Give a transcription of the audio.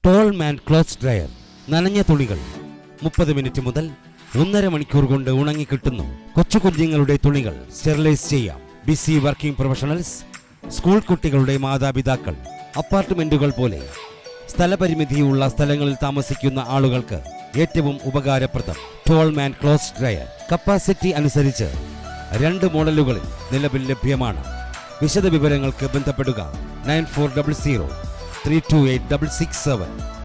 Tolman cloth dryer. നനഞ്ഞ തുണികൾ 30 minute മുതൽ 1.5 മണിക്കൂർ കൊണ്ട് ഉണങ്ങിക്കിട്ടുന്നു. കൊച്ചു കുഞ്ഞുങ്ങളുടെ തുണികൾ സ്റ്റെറിലൈസ് ചെയ്യാം. ബിസി വർക്കിംഗ് പ്രൊഫഷണൽസ്, സ്കൂൾ കുട്ടികളുടെ മാതാപിതാക്കൾ, അപ്പാർട്ട്മെന്റുകൾ പോലെ സ്ഥലപരിമിതിയുള്ള സ്ഥലങ്ങളിൽ താമസിക്കുന്ന ആളുകൾക്ക് ഏറ്റവും ഉപകാരപ്രദം ടോൾമാൻ ക്ലോത്ത് ഡ്രയർ. കപ്പാസിറ്റി അനുസരിച്ച് 2 മോഡലുകളിൽ നിലവിൽ ലഭ്യമാണ്. വിശദ വിവരങ്ങൾക്ക് ബന്ധപ്പെടുക 9400 328 667.